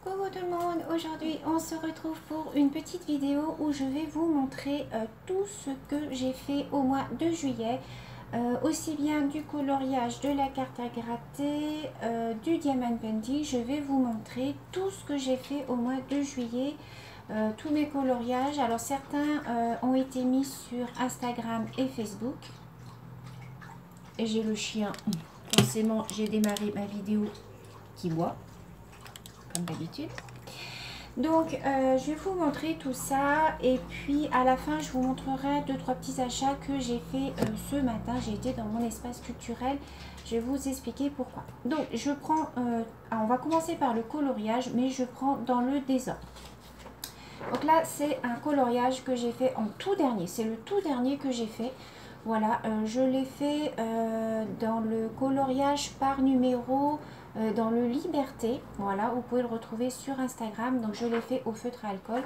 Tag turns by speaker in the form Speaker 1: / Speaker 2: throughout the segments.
Speaker 1: Coucou tout le monde, aujourd'hui on se retrouve pour une petite vidéo où je vais vous montrer tout ce que j'ai fait au mois de juillet, aussi bien du coloriage, de la carte à gratter, du diamant painting. Je vais vous montrer tout ce que j'ai fait au mois de juillet, tous mes coloriages. Alors certains ont été mis sur Instagram et Facebook. Et j'ai le chien, forcément j'ai démarré ma vidéo qui boit comme d'habitude. Donc je vais vous montrer tout ça et puis à la fin je vous montrerai 2-3 petits achats que j'ai fait ce matin. J'ai été dans mon espace culturel, je vais vous expliquer pourquoi. Donc je prends, on va commencer par le coloriage, mais je prends dans le désordre. Donc là c'est un coloriage que j'ai fait en tout dernier, c'est le tout dernier que j'ai fait. Voilà, je l'ai fait dans le coloriage par numéro, dans le Liberté. Voilà, vous pouvez le retrouver sur Instagram. Donc je l'ai fait au feutre à alcool.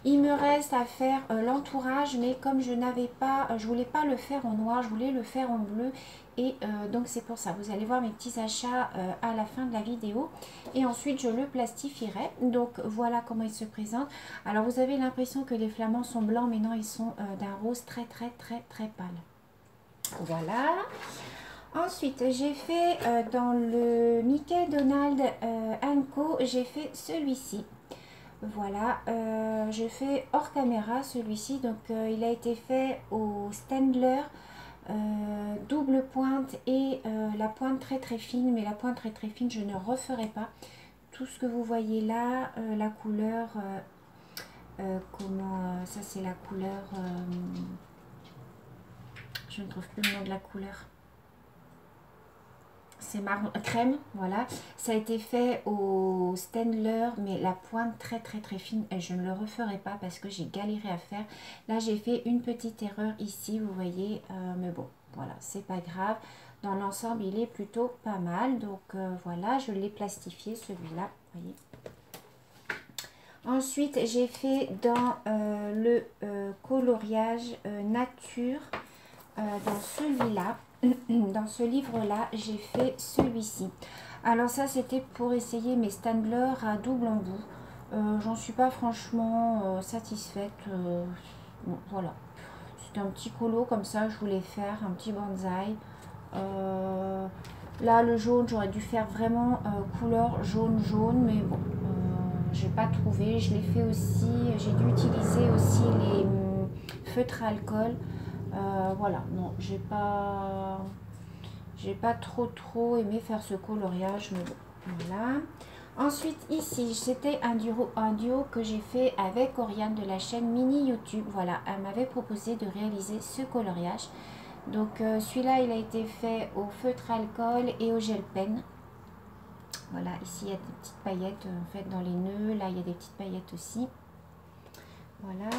Speaker 1: Il me reste à faire l'entourage, mais comme je n'avais pas, je voulais pas le faire en noir, je voulais le faire en bleu. Et donc c'est pour ça, vous allez voir mes petits achats à la fin de la vidéo. Et ensuite je le plastifierai. Donc voilà comment il se présente. Alors vous avez l'impression que les flamants sont blancs, mais non, ils sont d'un rose très pâle. Voilà. Ensuite, j'ai fait dans le Mickey Donald Co, j'ai fait celui-ci. Voilà, je fais hors caméra celui-ci. Donc, il a été fait au Staedtler double pointe et la pointe très fine. Mais la pointe très fine, je ne referai pas. Tout ce que vous voyez là, la couleur, ça c'est la couleur... je ne trouve plus le nom de la couleur. C'est marron crème, voilà. Ça a été fait au Staedtler, mais la pointe très fine. Et je ne le referai pas parce que j'ai galéré à faire. Là, j'ai fait une petite erreur ici, vous voyez. Mais bon, voilà, c'est pas grave. Dans l'ensemble, il est plutôt pas mal. Donc voilà, je l'ai plastifié celui-là, vous voyez. Ensuite, j'ai fait dans le coloriage nature. Dans celui-là, dans ce livre-là, j'ai fait celui-ci. Alors ça, c'était pour essayer mes Staedtler à double embout. J'en suis pas franchement satisfaite. Bon, voilà. C'était un petit colo comme ça, je voulais faire un petit bonsaï. Là, le jaune, j'aurais dû faire vraiment couleur jaune, mais bon, j'ai pas trouvé. Je l'ai fait aussi, j'ai dû utiliser aussi les feutres à alcool. Voilà, non, j'ai pas trop aimé faire ce coloriage, mais bon, voilà. Ensuite, ici, c'était un duo que j'ai fait avec Oriane de la chaîne Mini YouTube. Voilà, elle m'avait proposé de réaliser ce coloriage. Donc, celui-là, il a été fait au feutre alcool et au gel pen. Voilà, ici, il y a des petites paillettes en fait dans les nœuds. Là, il y a des petites paillettes aussi. Voilà.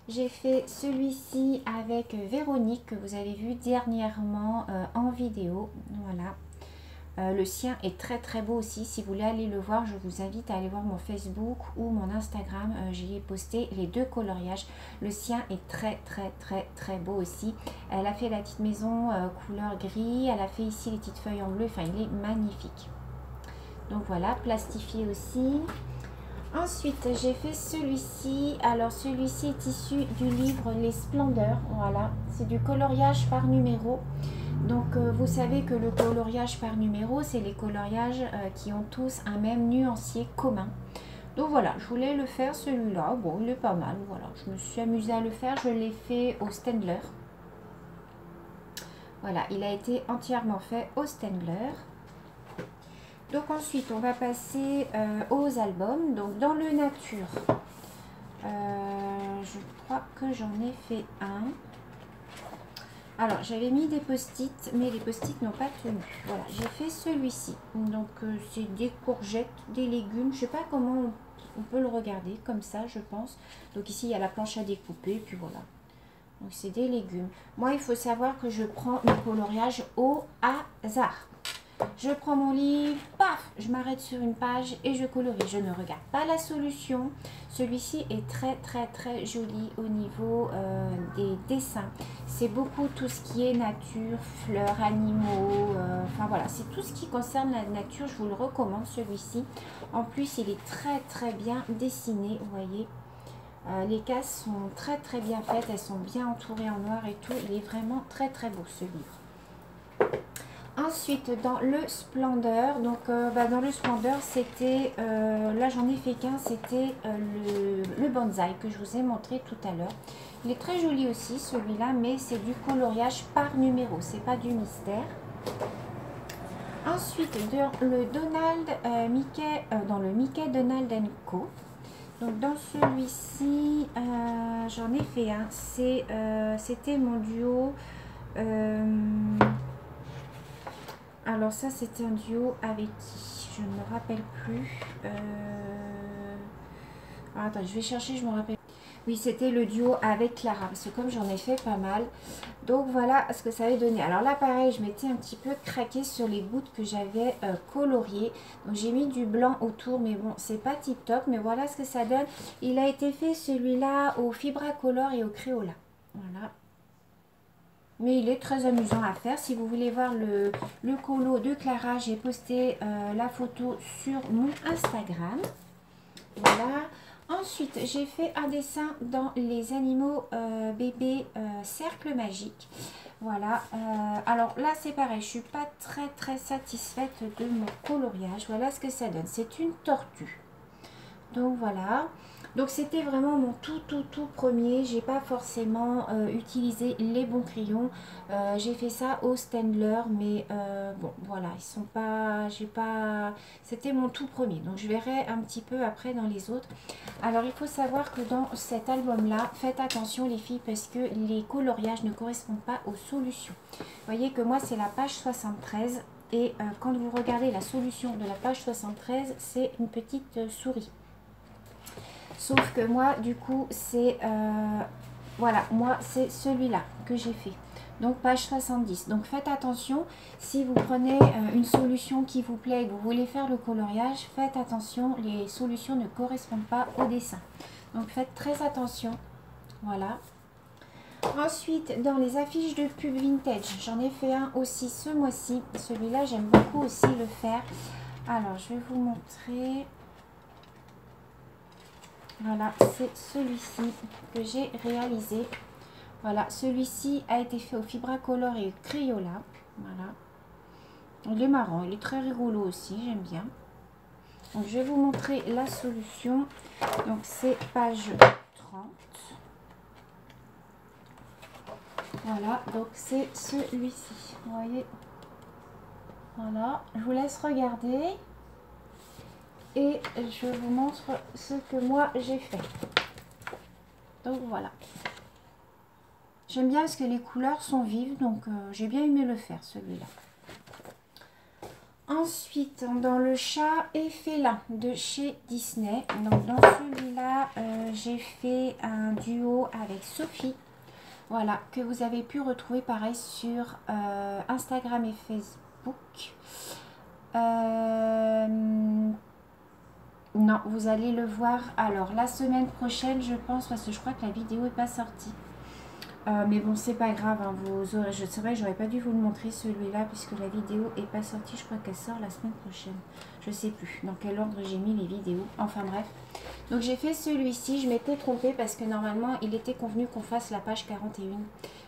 Speaker 1: J'ai fait celui-ci avec Véronique que vous avez vu dernièrement en vidéo. Voilà. Le sien est très beau aussi. Si vous voulez aller le voir, je vous invite à aller voir mon Facebook ou mon Instagram. J'y ai posté les deux coloriages. Le sien est très beau aussi. Elle a fait la petite maison couleur gris. Elle a fait ici les petites feuilles en bleu. Enfin, il est magnifique. Donc voilà, plastifié aussi. Ensuite, j'ai fait celui-ci. Alors, celui-ci est issu du livre Les Splendeurs. Voilà, c'est du coloriage par numéro. Donc, vous savez que le coloriage par numéro, c'est les coloriages qui ont tous un même nuancier commun. Donc, voilà, je voulais le faire celui-là. Bon, il est pas mal. Voilà, je me suis amusée à le faire. Je l'ai fait au Staedtler. Voilà, il a été entièrement fait au Staedtler. Donc ensuite, on va passer aux albums. Donc dans le nature, je crois que j'en ai fait un. Alors, j'avais mis des post-it, mais les post-it n'ont pas tenu. Voilà, j'ai fait celui-ci. Donc, c'est des courgettes, des légumes. Je ne sais pas comment on peut le regarder, comme ça, je pense. Donc ici, il y a la planche à découper, puis voilà. Donc, c'est des légumes. Moi, il faut savoir que je prends le coloriage au hasard. Je prends mon livre, paf, je m'arrête sur une page et je colorie. Je ne regarde pas la solution. Celui-ci est très joli au niveau des dessins. C'est beaucoup tout ce qui est nature, fleurs, animaux. Enfin voilà, c'est tout ce qui concerne la nature. Je vous le recommande celui-ci. En plus, il est très bien dessiné, vous voyez. Les cases sont très bien faites. Elles sont bien entourées en noir et tout. Il est vraiment très beau ce livre. Ensuite, dans le Splendeur, donc dans le Splendeur, c'était, là j'en ai fait qu'un, c'était le bonsaï que je vous ai montré tout à l'heure. Il est très joli aussi celui-là, mais c'est du coloriage par numéro, c'est pas du mystère. Ensuite, dans le Donald Mickey, dans le Mickey Donald Co. Donc dans celui-ci, j'en ai fait un, c'était mon duo. Alors ça, c'était un duo avec qui? Je ne me rappelle plus. Alors, attends, je vais chercher, je me rappelle. Oui, c'était le duo avec Clara, parce que comme j'en ai fait pas mal. Donc voilà ce que ça avait donné. Alors là, pareil, je m'étais un petit peu craqué sur les gouttes que j'avais coloriées. Donc j'ai mis du blanc autour, mais bon, c'est pas tip top. Mais voilà ce que ça donne. Il a été fait celui-là au Fibracolor et au Crayola. Voilà. Mais il est très amusant à faire. Si vous voulez voir le colo de Clara, j'ai posté la photo sur mon Instagram. Voilà. Ensuite, j'ai fait un dessin dans les animaux bébés cercle magique. Voilà. Alors là, c'est pareil. Je suis pas très satisfaite de mon coloriage. Voilà ce que ça donne. C'est une tortue. Donc voilà. Donc c'était vraiment mon tout premier. J'ai pas forcément utilisé les bons crayons. J'ai fait ça au Staedtler, mais bon voilà, ils sont pas. J'ai pas. C'était mon tout premier. Donc je verrai un petit peu après dans les autres. Alors il faut savoir que dans cet album-là, faites attention les filles parce que les coloriages ne correspondent pas aux solutions. Vous voyez que moi c'est la page 73 et quand vous regardez la solution de la page 73, c'est une petite souris. Sauf que moi, du coup, c'est... voilà, moi, c'est celui-là que j'ai fait. Donc, page 70. Donc, faites attention. Si vous prenez une solution qui vous plaît et que vous voulez faire le coloriage, faites attention. Les solutions ne correspondent pas au dessin. Donc, faites très attention. Voilà. Ensuite, dans les affiches de pub vintage, j'en ai fait un aussi ce mois-ci. Celui-là, j'aime beaucoup aussi le faire. Alors, je vais vous montrer... Voilà, c'est celui-ci que j'ai réalisé. Voilà, celui-ci a été fait au Fibracolor et au Crayola. Voilà. Il est marrant, il est très rigolo aussi, j'aime bien. Donc, je vais vous montrer la solution. Donc, c'est page 30. Voilà, donc c'est celui-ci. Vous voyez. Voilà, je vous laisse regarder. Et je vous montre ce que moi j'ai fait. Donc voilà. J'aime bien parce que les couleurs sont vives. Donc j'ai bien aimé le faire celui-là. Ensuite, dans le chat et félin de chez Disney. Donc dans celui-là, j'ai fait un duo avec Sophie. Voilà, que vous avez pu retrouver pareil sur Instagram et Facebook. Non, vous allez le voir alors la semaine prochaine, je pense, parce que je crois que la vidéo n'est pas sortie. Mais bon, c'est pas grave, hein, vous aurez, c'est vrai que j'aurais pas dû vous le montrer celui-là, puisque la vidéo est pas sortie. Je crois qu'elle sort la semaine prochaine. Je sais plus dans quel ordre j'ai mis les vidéos. Enfin bref. Donc j'ai fait celui-ci, je m'étais trompée parce que normalement il était convenu qu'on fasse la page 41.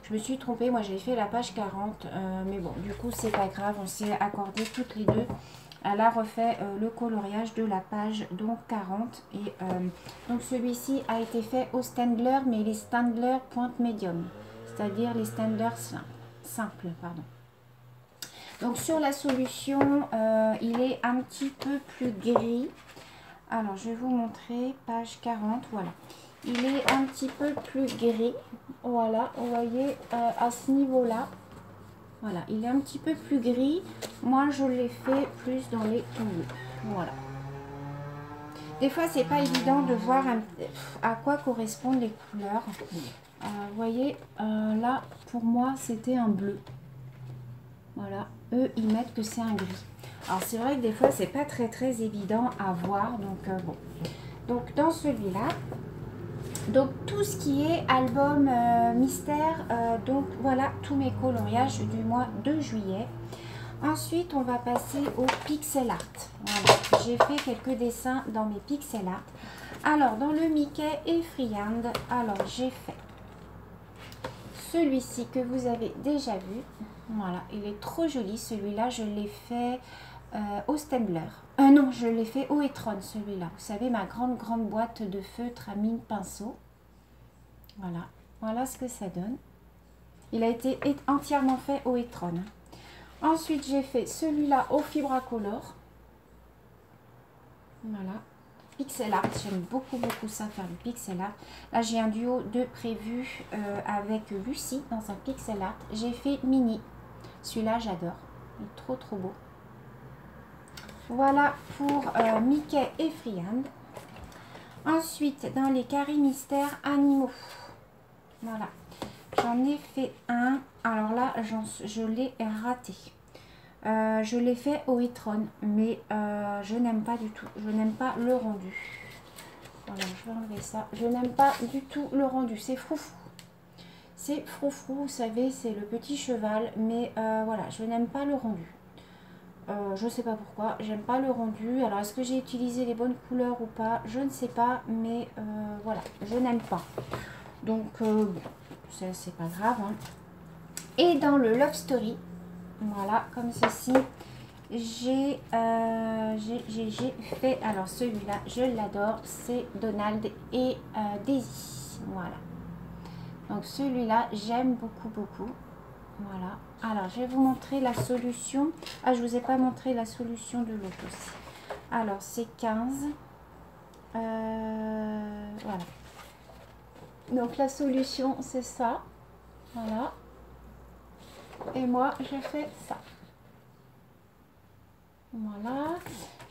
Speaker 1: Je me suis trompée, moi j'ai fait la page 40, mais bon, du coup c'est pas grave, on s'est accordé toutes les deux. Elle a refait le coloriage de la page donc 40 et donc celui-ci a été fait au Staedtler, mais les Staedtler pointe médium, c'est-à-dire les Staedtler simples, pardon. Donc sur la solution, il est un petit peu plus gris. Alors je vais vous montrer page 40, voilà. Il est un petit peu plus gris, voilà, vous voyez à ce niveau-là. Voilà, il est un petit peu plus gris. Moi, je l'ai fait plus dans les tons bleus. Voilà. Des fois, c'est pas évident de voir à quoi correspondent les couleurs. Vous voyez, là, pour moi, c'était un bleu. Voilà, eux, ils mettent que c'est un gris. Alors, c'est vrai que des fois, c'est pas très évident à voir. Donc, bon. Donc, dans celui-là, donc tout ce qui est album mystère, donc voilà tous mes coloriages du mois de juillet. Ensuite, on va passer au pixel art. Voilà, j'ai fait quelques dessins dans mes pixel art. Alors, dans le Mickey et Freehand, alors j'ai fait celui-ci que vous avez déjà vu. Voilà, il est trop joli. Celui-là, je l'ai fait au Stembler. Non, je l'ai fait au Etron, celui-là. Vous savez, ma grande boîte de feutre à mine pinceau. Voilà, voilà ce que ça donne. Il a été entièrement fait au Etron. Ensuite, j'ai fait celui-là au Fibracolor. Voilà. Pixel art, j'aime beaucoup ça, faire du pixel art. Là, j'ai un duo de prévu avec Lucie dans un pixel art. J'ai fait mini. Celui-là, j'adore. Il est trop beau. Voilà pour Mickey et Freehand. Ensuite, dans les carrés mystères animaux. Voilà. J'en ai fait un. Alors là, je l'ai raté. Je l'ai fait au Etron, mais je n'aime pas du tout. Je n'aime pas le rendu. Voilà, je vais enlever ça. Je n'aime pas du tout le rendu. C'est froufrou. C'est froufrou, vous savez, c'est le petit cheval. Mais voilà, je n'aime pas le rendu. Je ne sais pas pourquoi. J'aime pas le rendu. Alors, est-ce que j'ai utilisé les bonnes couleurs ou pas? Je ne sais pas, mais voilà, je n'aime pas. Donc, bon, c'est pas grave. Hein. Et dans le Love Story, voilà, comme ceci, j'ai fait, alors celui-là, je l'adore, c'est Donald et Daisy. Voilà. Donc celui-là, j'aime beaucoup. Voilà. Alors, je vais vous montrer la solution. Ah, je vous ai pas montré la solution de l'autre aussi. Alors, c'est 15. Voilà. Donc, la solution, c'est ça. Voilà. Et moi, je fais ça. Voilà.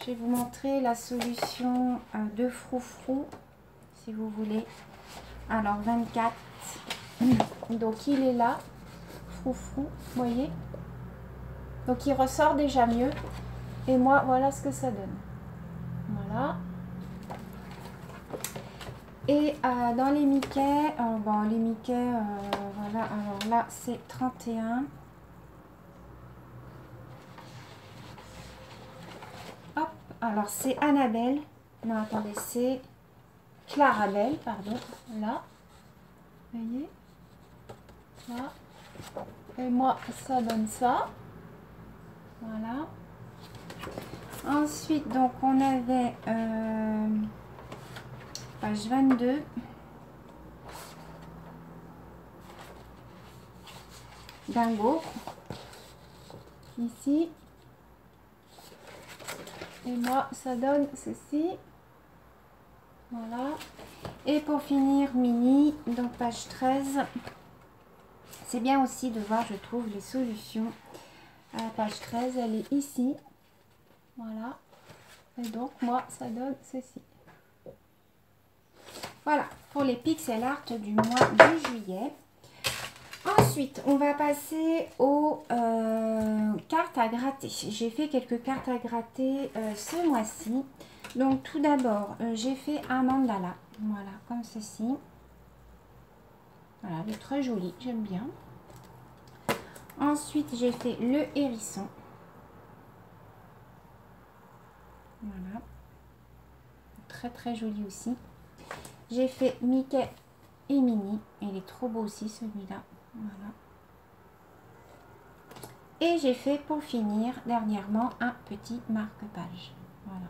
Speaker 1: Je vais vous montrer la solution de froufrou, si vous voulez. Alors, 24. Donc, il est là. Froufrou, vous voyez. Donc, il ressort déjà mieux. Et moi, voilà ce que ça donne. Voilà. Et dans les Mickey, bon, les Mickey, voilà, alors là, c'est 31. Hop, alors c'est Annabelle. Non, attendez, c'est Clarabelle, pardon. Là, vous voyez. Là. Et moi, ça donne ça. Voilà. Ensuite, donc, on avait page 22. Dingo. Ici. Et moi, ça donne ceci. Voilà. Et pour finir, mini, donc page 13. C'est bien aussi de voir, je trouve, les solutions. Page 13, elle est ici. Voilà. Et donc, moi, ça donne ceci. Voilà, pour les pixel art du mois de juillet. Ensuite, on va passer aux cartes à gratter. J'ai fait quelques cartes à gratter ce mois-ci. Donc, tout d'abord, j'ai fait un mandala. Voilà, comme ceci. Voilà, il est très joli, j'aime bien. Ensuite, j'ai fait le hérisson. Voilà. Très joli aussi. J'ai fait Mickey et Minnie. Il est trop beau aussi celui-là. Voilà. Et j'ai fait pour finir dernièrement un petit marque-page. Voilà.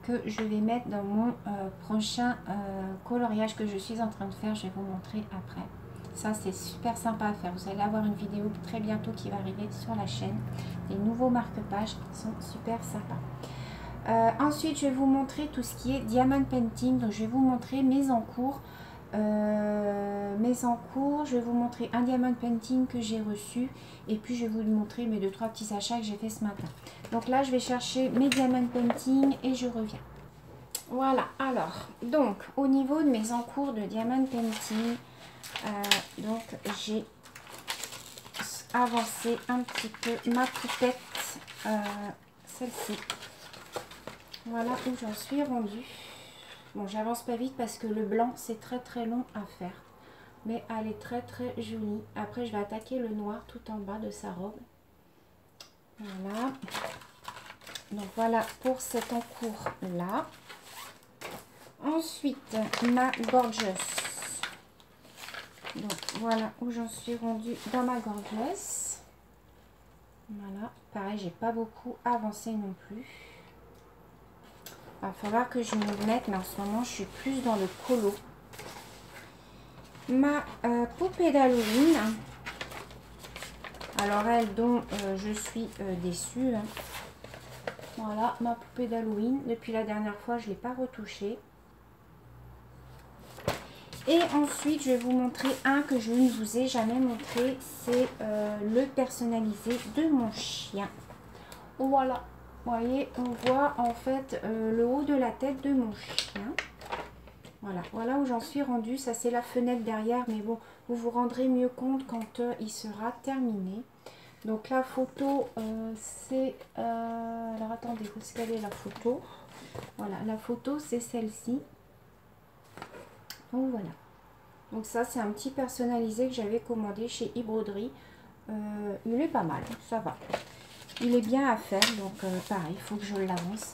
Speaker 1: Que je vais mettre dans mon prochain coloriage que je suis en train de faire. Je vais vous montrer après. Ça, c'est super sympa à faire. Vous allez avoir une vidéo très bientôt qui va arriver sur la chaîne. Des nouveaux marque-pages qui sont super sympas. Ensuite, je vais vous montrer tout ce qui est diamond painting. Donc, je vais vous montrer mes encours. Je vais vous montrer un diamond painting que j'ai reçu. Et puis, je vais vous montrer mes 2-3 petits achats que j'ai fait ce matin. Donc là, je vais chercher mes diamond painting et je reviens. Voilà. Alors, donc, au niveau de mes encours de diamond painting, donc j'ai avancer un petit peu ma poupette, celle-ci. Voilà où j'en suis rendue. Bon, j'avance pas vite parce que le blanc, c'est très très long à faire. Mais elle est très très jolie. Après, je vais attaquer le noir tout en bas de sa robe. Voilà. Donc voilà pour cet encours là. Ensuite, ma gorgeous. Donc voilà où j'en suis rendue dans ma gorgeous. Voilà. Pareil, j'ai pas beaucoup avancé non plus. Il va falloir que je m'y mette, mais en ce moment, je suis plus dans le colo. Ma poupée d'Halloween. Alors elle dont je suis déçue. Hein. Voilà, ma poupée d'Halloween. Depuis la dernière fois, je ne l'ai pas retouchée. Et ensuite, je vais vous montrer un que je ne vous ai jamais montré. C'est le personnalisé de mon chien. Voilà. Vous voyez, on voit en fait le haut de la tête de mon chien. Voilà, voilà où j'en suis rendue. Ça, c'est la fenêtre derrière. Mais bon, vous vous rendrez mieux compte quand il sera terminé. Donc la photo, c'est... alors attendez, où est-ce qu'elle est la photo? Voilà, la photo, c'est celle-ci. Donc voilà. Donc ça, c'est un petit personnalisé que j'avais commandé chez eBroderie. Il est pas mal, ça va. Il est bien à faire, donc pareil, il faut que je l'avance.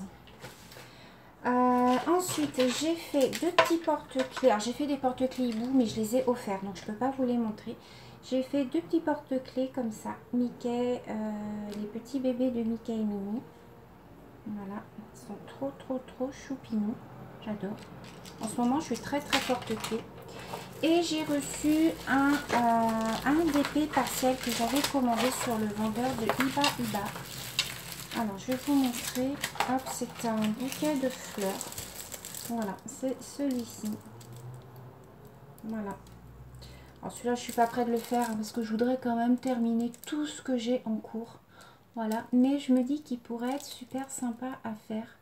Speaker 1: Ensuite, j'ai fait deux petits porte-clés. Alors, j'ai fait des porte-clés hibou, mais je les ai offerts, donc je ne peux pas vous les montrer. J'ai fait deux petits porte-clés comme ça. Mickey, les petits bébés de Mickey et Minnie. Voilà, ils sont trop, trop, trop choupinous. J'adore. En ce moment, je suis très, très porte-clés. Et j'ai reçu un DP partiel que j'avais commandé sur le vendeur de Iba. Alors, je vais vous montrer. Hop, c'est un bouquet de fleurs. Voilà, c'est celui-ci. Voilà. Alors, celui-là, je ne suis pas prête de le faire hein, parce que je voudrais quand même terminer tout ce que j'ai en cours. Voilà. Mais je me dis qu'il pourrait être super sympa à faire.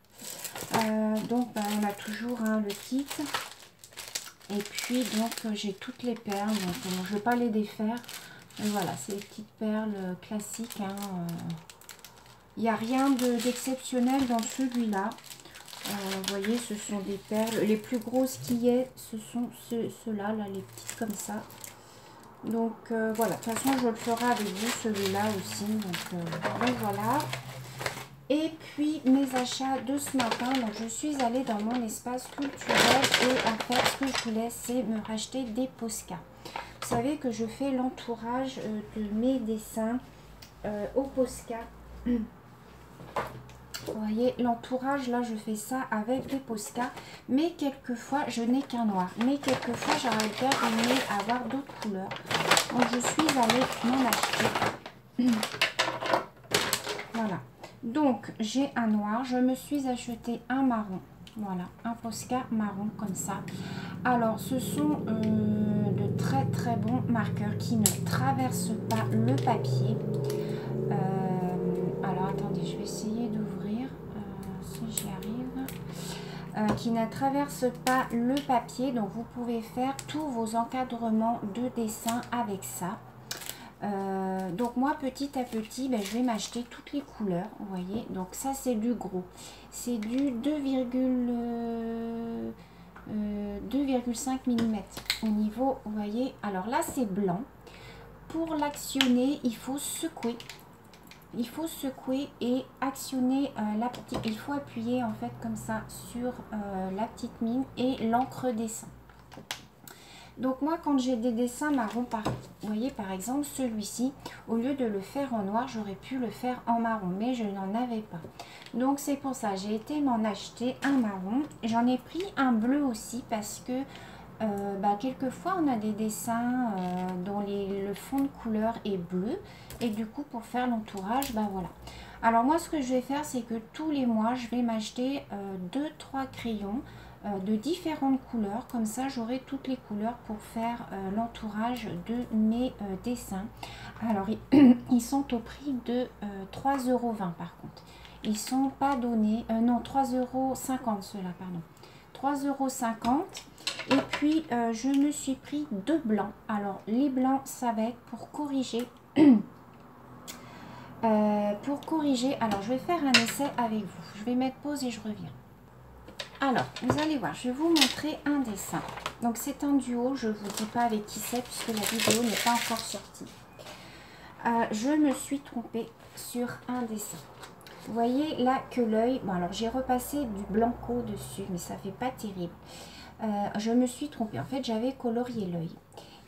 Speaker 1: Donc, bah, on a toujours hein, le kit. Et puis, donc, j'ai toutes les perles. Donc, bon, je ne vais pas les défaire. Et voilà, c'est les petites perles classiques. Hein, il n'y a rien d'exceptionnel dans celui-là. Vous voyez, ce sont des perles. Les plus grosses qu'il y ait, ce sont ceux-là, là, les petites comme ça. Donc, voilà. De toute façon, je le ferai avec vous, celui-là aussi. Donc, voilà. Et puis, mes achats de ce matin. Donc, je suis allée dans mon espace culturel. Et en fait, ce que je voulais, c'est me racheter des Posca. Vous savez que je fais l'entourage de mes dessins au Posca. Vous voyez, l'entourage, là, je fais ça avec des Posca. Mais quelquefois, je n'ai qu'un noir. Mais quelquefois, j'aurais bien aimé avoir d'autres couleurs. Donc, je suis allée m'en acheter. Voilà. Donc, j'ai un noir. Je me suis acheté un marron. Voilà, un Posca marron comme ça. Alors, ce sont de très, très bons marqueurs qui ne traversent pas le papier. Alors, attendez, je vais essayer d'ouvrir si j'y arrive. Qui ne traverse pas le papier. Donc, vous pouvez faire tous vos encadrements de dessin avec ça. Donc, moi, petit à petit, ben, je vais m'acheter toutes les couleurs. Vous voyez, donc ça, c'est du gros. C'est du 2,5 mm au niveau, vous voyez. Alors là, c'est blanc. Pour l'actionner, il faut secouer. Il faut secouer et actionner la petite. Il faut appuyer en fait comme ça sur la petite mine et l'encre descend. Donc moi quand j'ai des dessins marron, vous voyez par exemple celui-ci, au lieu de le faire en noir, j'aurais pu le faire en marron, mais je n'en avais pas. Donc c'est pour ça, j'ai été m'en acheter un marron. J'en ai pris un bleu aussi parce que quelquefois on a des dessins dont le fond de couleur est bleu et du coup pour faire l'entourage, voilà. Alors moi ce que je vais faire c'est que tous les mois je vais m'acheter 2-3 crayons de différentes couleurs, comme ça j'aurai toutes les couleurs pour faire l'entourage de mes dessins. Alors ils sont au prix de 3,20 € par contre. Ils sont pas donnés, non 3,50 € ceux-là, pardon. 3,50 €. Et puis, je me suis pris deux blancs. Alors, les blancs, ça va être pour corriger pour corriger. Alors, je vais faire un essai avec vous. Je vais mettre pause et je reviens. Alors, vous allez voir, je vais vous montrer un dessin. Donc, c'est un duo. Je ne vous dis pas avec qui c'est puisque la vidéo n'est pas encore sortie. Je me suis trompée sur un dessin. Vous voyez là que l'œil... Bon, alors, j'ai repassé du blanco dessus, mais ça fait pas terrible. Je me suis trompée. En fait, j'avais colorié l'œil.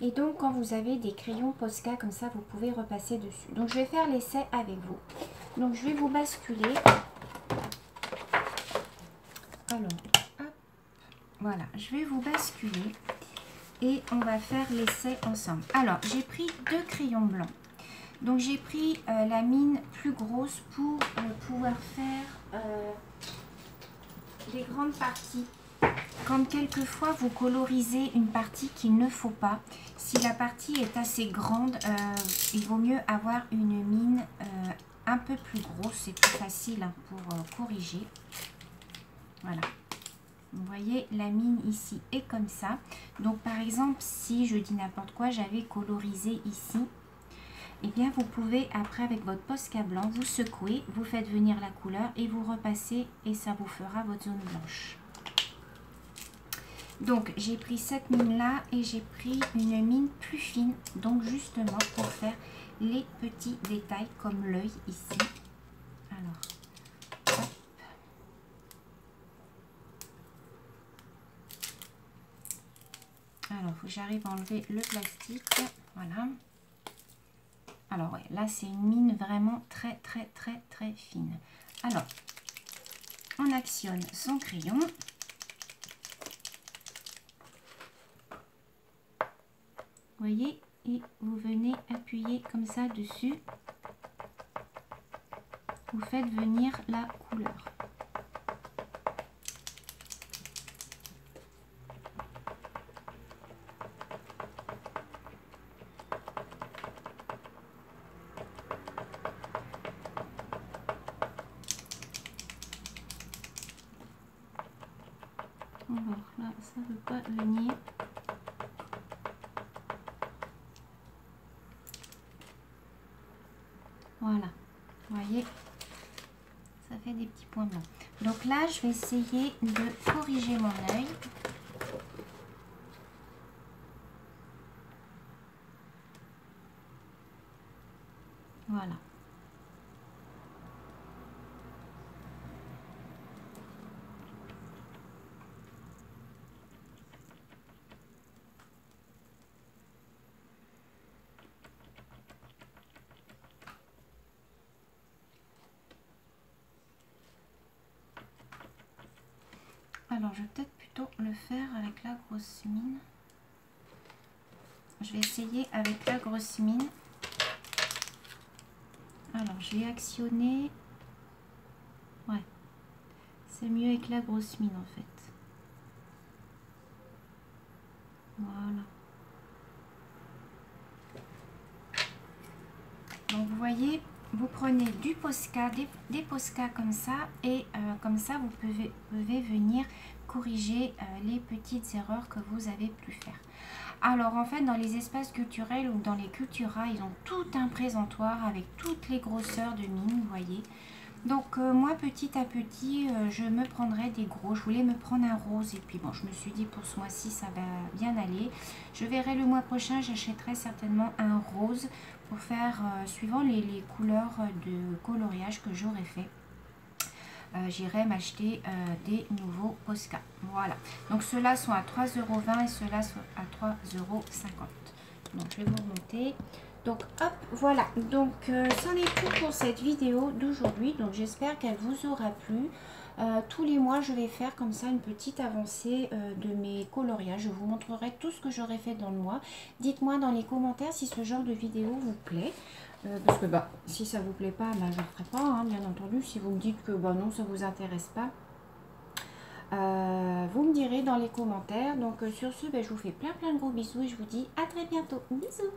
Speaker 1: Et donc, quand vous avez des crayons Posca comme ça, vous pouvez repasser dessus. Donc, je vais faire l'essai avec vous. Donc, je vais vous basculer. Alors, hop, voilà, je vais vous basculer et on va faire l'essai ensemble. Alors, j'ai pris 2 crayons blancs. Donc, j'ai pris la mine plus grosse pour pouvoir faire des grandes parties. Comme quelquefois vous colorisez une partie qu'il ne faut pas, si la partie est assez grande, il vaut mieux avoir une mine un peu plus grosse, c'est plus facile hein, pour corriger. Voilà, vous voyez la mine ici est comme ça. Donc par exemple si je dis n'importe quoi, j'avais colorisé ici, et eh bien vous pouvez après avec votre Posca blanc, vous secouez, vous faites venir la couleur et vous repassez et ça vous fera votre zone blanche. Donc, j'ai pris cette mine-là et j'ai pris une mine plus fine. Donc, justement, pour faire les petits détails comme l'œil ici. Alors, hop. Alors, il faut que j'arrive à enlever le plastique. Voilà. Alors, ouais, là, c'est une mine vraiment très, très, très, très fine. Alors, on actionne son crayon. Voyez, et vous venez appuyer comme ça dessus. Vous faites venir la couleur. Alors là, ça ne veut pas venir. Voilà, vous voyez, ça fait des petits points blancs. Donc là, je vais essayer de corriger mon œil. Voilà. Alors, je vais peut-être plutôt le faire avec la grosse mine. Je vais essayer avec la grosse mine. Alors, je vais actionner. Ouais, c'est mieux avec la grosse mine en fait. Voilà. Donc, vous voyez, vous prenez du Posca, des Posca comme ça, et comme ça, vous pouvez venir corriger les petites erreurs que vous avez pu faire. Alors, en fait, dans les espaces culturels ou dans les Cultura, ils ont tout un présentoir avec toutes les grosseurs de mine, vous voyez. Donc, moi, petit à petit, je me prendrai des gros. Je voulais me prendre un rose. Et puis, bon, je me suis dit, pour ce mois-ci, ça va bien aller. Je verrai le mois prochain, j'achèterai certainement un rose pour faire, suivant les couleurs de coloriage que j'aurais fait. J'irai m'acheter des nouveaux Posca. Voilà. Donc, ceux-là sont à 3,20 € et ceux-là sont à 3,50 €. Donc, je vais vous remonter. Donc hop, voilà, donc c'en est tout pour cette vidéo d'aujourd'hui. Donc j'espère qu'elle vous aura plu. Tous les mois je vais faire comme ça une petite avancée de mes coloriages. Je vous montrerai tout ce que j'aurai fait dans le mois. Dites-moi dans les commentaires si ce genre de vidéo vous plaît. Parce que bah, si ça vous plaît pas, bah, je ne le ferai pas, hein, bien entendu. Si vous me dites que bah, non, ça vous intéresse pas, vous me direz dans les commentaires. Donc sur ce, bah, je vous fais plein de gros bisous et je vous dis à très bientôt. Bisous.